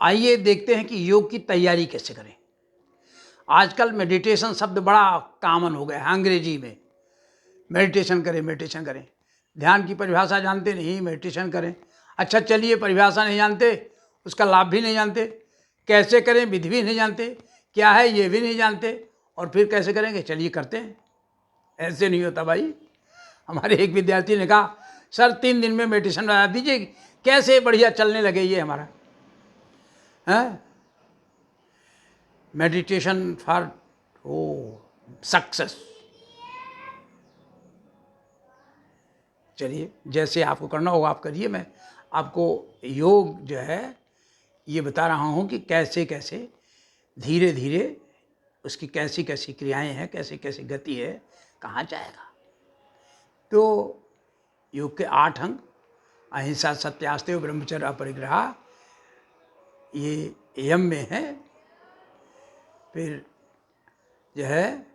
आइए देखते हैं कि योग की तैयारी कैसे करें। आजकल मेडिटेशन शब्द बड़ा कॉमन हो गया है अंग्रेजी में। मेडिटेशन करें, मेडिटेशन करें। ध्यान की परिभाषा जानते नहीं, मेडिटेशन करें। अच्छा चलिए, परिभाषा नहीं जानते, उसका लाभ भी नहीं जानते, कैसे करें विधि भी नहीं जानते, क्या है ये भी नहीं जानते, और फिर कैसे करेंगे? चलिए करते हैं। ऐसे नहीं होता भाई। हमारे एक विद्यार्थी ने कहा, सर 3 दिन में मेडिटेशन बता दीजिए, कैसे बढ़िया चलने लगे ये हमारा है मेडिटेशन फॉर सक्सेस। चलिए, जैसे आपको करना होगा आप करिए। मैं आपको योग जो है ये बता रहा हूँ कि कैसे कैसे धीरे धीरे उसकी कैसी कैसी क्रियाएं हैं, कैसी कैसी गति है, कहाँ जाएगा। तो योग के 8 अंग, अहिंसा, सत्य, आस्तेय, ब्रह्मचर्य, अपरिग्रह, ये यम में है। फिर जो है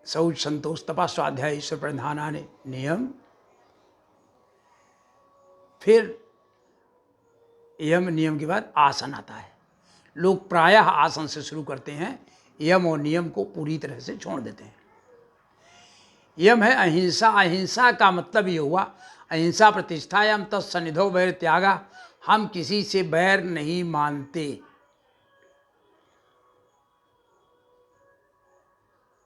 शौच, संतोष, तपा, स्वाध्याय, ईश्वर प्रधानाने नियम। फिर यम नियम के बाद आसन आता है। लोग प्रायः आसन से शुरू करते हैं, यम और नियम को पूरी तरह से छोड़ देते हैं। यम है अहिंसा। अहिंसा का मतलब ये हुआ, अहिंसा प्रतिष्ठायाम तत्सन्निधौ वैर त्यागा। हम किसी से बैर नहीं मानते।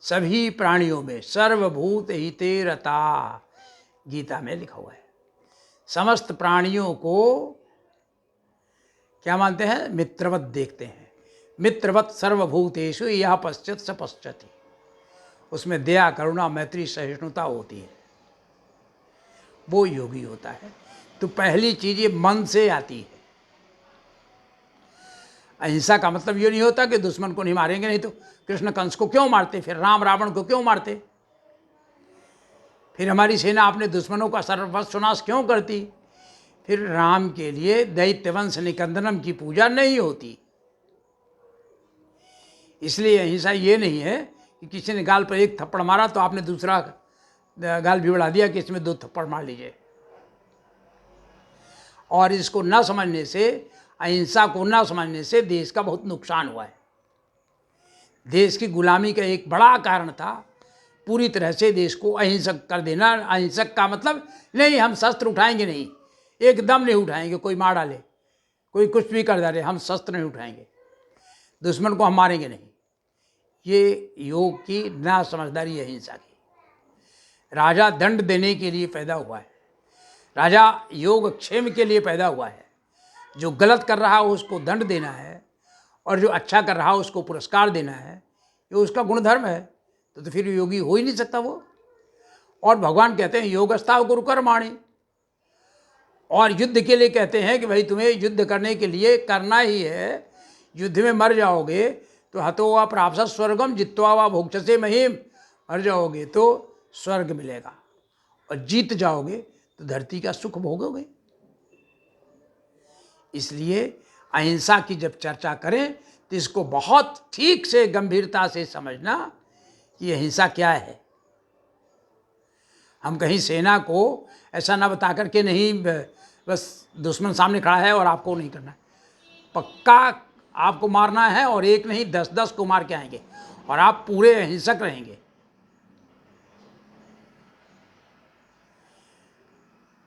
सभी प्राणियों में सर्वभूत हिते रता, गीता में लिखा हुआ है। समस्त प्राणियों को क्या मानते हैं? मित्रवत देखते हैं। मित्रवत सर्वभूतेषु यह पश्यत स पश्यति। उसमें दया, करुणा, मैत्री, सहिष्णुता होती है, वो योगी होता है। तो पहली चीज ये मन से आती है। अहिंसा का मतलब ये नहीं होता कि दुश्मन को नहीं मारेंगे। नहीं तो कृष्ण कंस को क्यों मारते, फिर राम रावण को क्यों मारते, फिर हमारी सेना अपने दुश्मनों का सर्वस्व नाश क्यों करती, फिर राम के लिए दैत्यवंश निकंदनम की पूजा नहीं होती। इसलिए अहिंसा ये नहीं है कि किसी ने गाल पर एक थप्पड़ मारा तो आपने दूसरा गाल भी बढ़ा दिया कि इसमें 2 थप्पड़ मार लीजिए। और इसको न समझने से, अहिंसा को न समझने से देश का बहुत नुकसान हुआ है। देश की गुलामी का एक बड़ा कारण था पूरी तरह से देश को अहिंसक कर देना। अहिंसक का मतलब नहीं हम शस्त्र उठाएंगे नहीं, एकदम नहीं उठाएंगे। कोई मार डाले, कोई कुछ भी कर डाले, हम शस्त्र नहीं उठाएंगे, दुश्मन को हम मारेंगे नहीं। ये योग की ना समझदारी है अहिंसा की। राजा दंड देने के लिए पैदा हुआ है, राजा योग क्षेम के लिए पैदा हुआ है। जो गलत कर रहा है उसको दंड देना है, और जो अच्छा कर रहा है उसको पुरस्कार देना है। ये उसका गुणधर्म है। तो फिर योगी हो ही नहीं सकता वो। और भगवान कहते हैं योगस्था गुरु कर्माणि। और युद्ध के लिए कहते हैं कि भाई तुम्हें युद्ध करने के लिए करना ही है। युद्ध में मर जाओगे तो हतो वा प्राप्त स्वर्गम जित्वा वा भोक्षसे महिम। मर जाओगे तो स्वर्ग मिलेगा, और जीत जाओगे तो धरती का सुख भोगोगे। इसलिए अहिंसा की जब चर्चा करें तो इसको बहुत ठीक से गंभीरता से समझना कि अहिंसा क्या है। हम कहीं सेना को ऐसा ना बता करके नहीं, बस दुश्मन सामने खड़ा है और आपको नहीं करना है, पक्का आपको मारना है, और एक नहीं 10-10 को मार के आएंगे, और आप पूरे अहिंसक रहेंगे।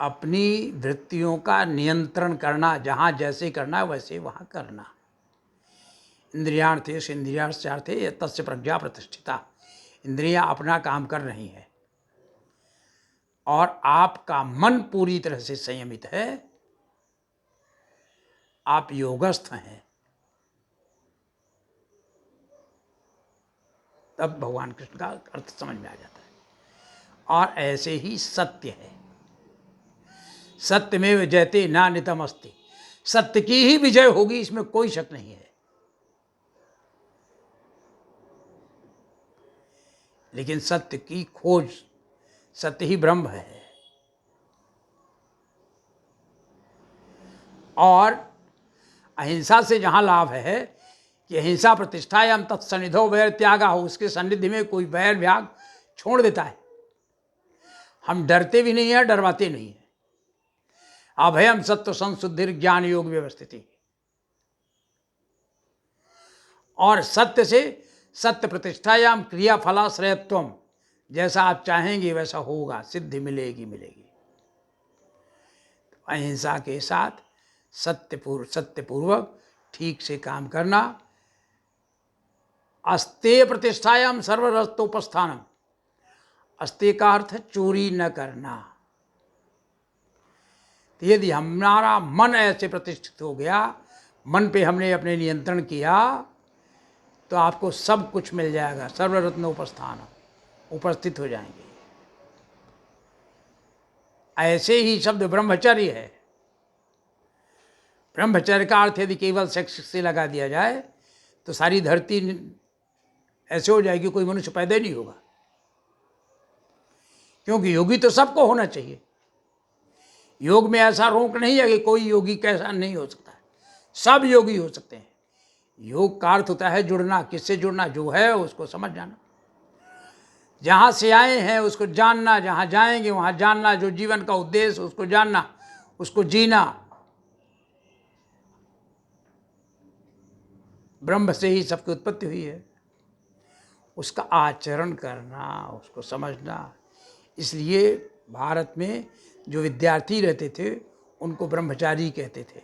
अपनी वृत्तियों का नियंत्रण करना, जहाँ जैसे करना है वैसे वहाँ करना। इंद्रियार्थेषु इंद्रियार्थ्यार्थे तस्य प्रज्ञा प्रतिष्ठिता। इंद्रियां अपना काम कर रही हैं और आपका मन पूरी तरह से संयमित है, आप योगस्थ हैं, तब भगवान कृष्ण का अर्थ समझ में आ जाता है। और ऐसे ही सत्य है। सत्यमेव जयते नान्यतम अस्ति। सत्य की ही विजय होगी, इसमें कोई शक नहीं है। लेकिन सत्य की खोज, सत्य ही ब्रह्म है। और अहिंसा से जहां लाभ है कि अहिंसा प्रतिष्ठायाम तत्सन्निधौ वैर त्यागा हो, उसके सन्निधि में कोई वैर व्याग छोड़ देता है। हम डरते भी नहीं हैं, डरवाते नहीं हैं। अभयम सत्व संशुद्धिर ज्ञान योग व्यवस्थिति। और सत्य से सत्य प्रतिष्ठायाम क्रिया फलाश्रयत्वम, जैसा आप चाहेंगे वैसा होगा, सिद्धि मिलेगी मिलेगी। अहिंसा के साथ सत्यपूर्वक ठीक से काम करना। अस्तेय प्रतिष्ठायाम सर्वरस्तोपस्थानम, अस्तेय का अर्थ है चोरी न करना। तो यदि हमारा मन ऐसे प्रतिष्ठित हो गया, मन पे हमने अपने नियंत्रण किया, तो आपको सब कुछ मिल जाएगा। सर्वरत्नोपस्थान, उपस्थित हो जाएंगे। ऐसे ही शब्द ब्रह्मचर्य है। ब्रह्मचर्य का अर्थ यदि केवल सेक्स से लगा दिया जाए तो सारी धरती ऐसे हो जाएगी, कोई मनुष्य पैदा ही नहीं होगा। क्योंकि योगी तो सबको होना चाहिए। योग में ऐसा रोक नहीं है कि कोई योगी कैसा नहीं हो सकता है, सब योगी हो सकते हैं। योग का अर्थ होता है जुड़ना। किससे जुड़ना? जो है उसको समझ जाना, जहाँ से आए हैं उसको जानना, जहाँ जाएंगे वहाँ जानना, जो जीवन का उद्देश्य उसको जानना, उसको जीना। ब्रह्म से ही सबकी उत्पत्ति हुई है, उसका आचरण करना, उसको समझना। इसलिए भारत में जो विद्यार्थी रहते थे उनको ब्रह्मचारी कहते थे,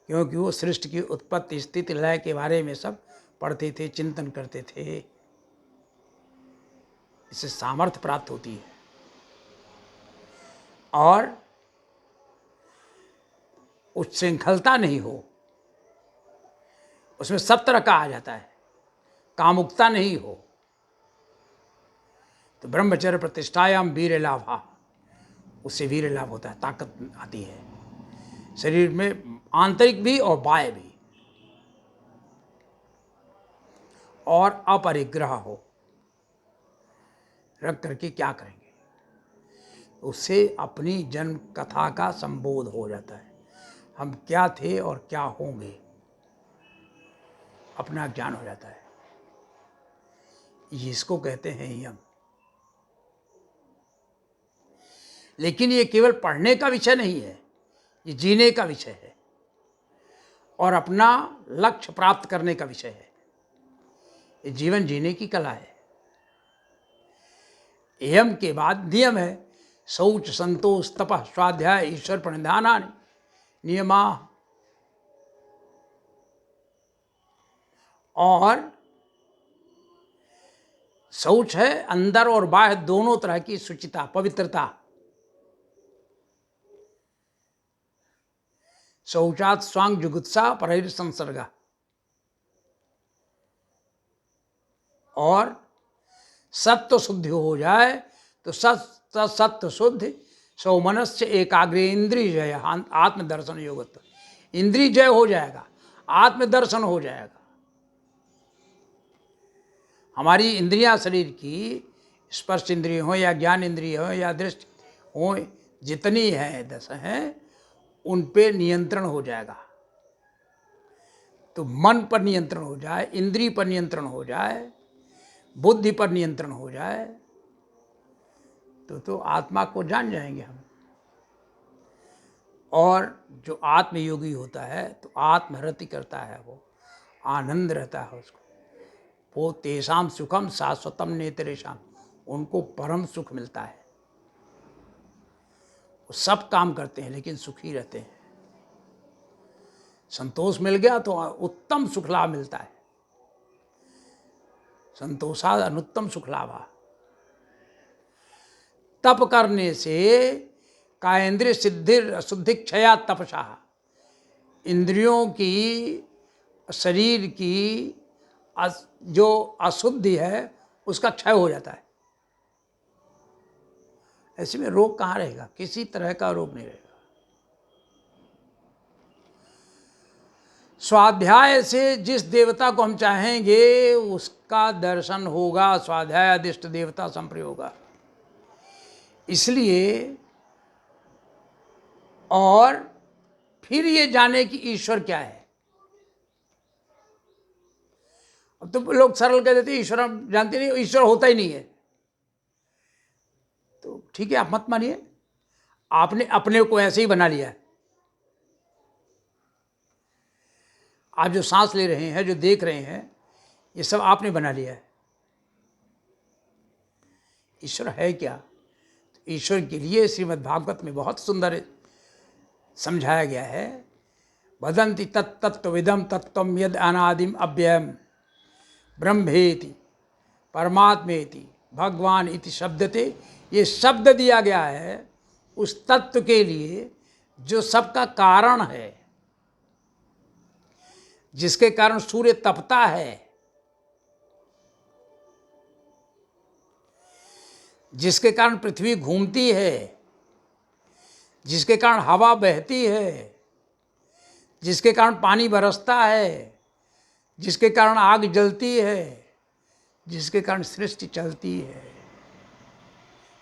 क्योंकि वो सृष्टि की उत्पत्ति स्थिति लय के बारे में सब पढ़ते थे, चिंतन करते थे। इससे सामर्थ्य प्राप्त होती है और उच्छृंखलता नहीं हो, उसमें सब तरह का आ जाता है, कामुकता नहीं हो। तो ब्रह्मचर्य प्रतिष्ठायाम वीर लाभा, उससे वीर लाभ होता है, ताकत आती है शरीर में, आंतरिक भी और बाह्य भी। और अपरिग्रह हो, रख करके क्या करेंगे, उससे अपनी जन्म कथा का संबोध हो जाता है। हम क्या थे और क्या होंगे, अपना ज्ञान हो जाता है। इसको कहते हैं यम। लेकिन ये केवल पढ़ने का विषय नहीं है, ये जीने का विषय है और अपना लक्ष्य प्राप्त करने का विषय है। ये जीवन जीने की कला है। यम के बाद नियम है, शौच संतोष तपः स्वाध्याय ईश्वर प्रणिधानानि नियमा। और शौच है अंदर और बाहर दोनों तरह की शुचिता, पवित्रता। शौचात स्वांग जुगुत्सा परहिर संसर्गा। और सत्व शुद्धि हो जाए तो सत्व शुद्धि सौ मनस्य एकाग्र इंद्रिय जय आत्मदर्शन योगत्व। इंद्रिय जय हो जाएगा, आत्मदर्शन हो जाएगा। हमारी इंद्रियां शरीर की, स्पर्श इंद्रिय हो या ज्ञान इंद्रिय हो या दृष्टि हो, जितनी है 10 हैं, उन पे नियंत्रण हो जाएगा। तो मन पर नियंत्रण हो जाए, इंद्रिय पर नियंत्रण हो जाए, बुद्धि पर नियंत्रण हो जाए, तो आत्मा को जान जाएंगे हम। और जो आत्मयोगी होता है तो आत्मरति करता है, वो आनंद रहता है उसको। वो तेषाम सुखम शाश्वतम नेतरेशम, उनको परम सुख मिलता है। वो सब काम करते हैं लेकिन सुखी रहते हैं। संतोष मिल गया तो उत्तम सुख लाभ मिलता है। संतोषाद अनुत्तम सुख लाभा। तप करने से कायेंद्रिय शुद्धि क्षया तपसा, इंद्रियों की, शरीर की जो अशुद्धि है उसका क्षय हो जाता है। ऐसे में रोग कहाँ रहेगा? किसी तरह का रोग नहीं रहेगा। स्वाध्याय से जिस देवता को हम चाहेंगे उसका दर्शन होगा, स्वाध्याय अधिष्ट देवता संप्रयोगा। इसलिए और फिर ये जाने कि ईश्वर क्या है। अब तो लोग सरल कह देते ईश्वर हम जानते नहीं, ईश्वर होता ही नहीं है। तो ठीक है, आप मत मानिए, आपने अपने को ऐसे ही बना लिया है। आप जो सांस ले रहे हैं, जो देख रहे हैं, ये सब आपने बना लिया है। ईश्वर है क्या? ईश्वर के लिए श्रीमद् भागवत में बहुत सुंदर समझाया गया है। वदन्ति तत्तत्त्वविदं तत्त्वं यद् अनादिम अव्ययम् ब्रह्मेति परमात्मेति भगवान इति शब्दते। ये शब्द दिया गया है उस तत्व के लिए जो सबका कारण है, जिसके कारण सूर्य तपता है, जिसके कारण पृथ्वी घूमती है, जिसके कारण हवा बहती है, जिसके कारण पानी बरसता है, जिसके कारण आग जलती है, जिसके कारण सृष्टि चलती है।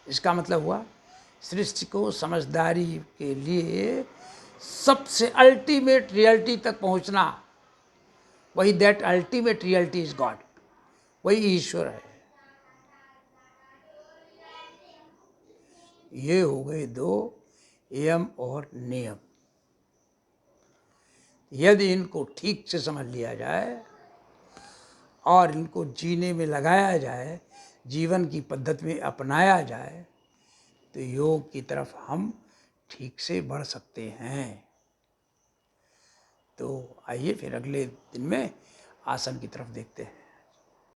इसका मतलब हुआ सृष्टि को समझदारी के लिए सबसे अल्टीमेट रियलिटी तक पहुंचना, वही that ultimate reality is God, वही ईश्वर है। ये हो गए दो यम और नियम। यदि इनको ठीक से समझ लिया जाए और इनको जीने में लगाया जाए, जीवन की पद्धति में अपनाया जाए, तो योग की तरफ हम ठीक से बढ़ सकते हैं। तो आइए फिर अगले दिन में आसन की तरफ देखते हैं।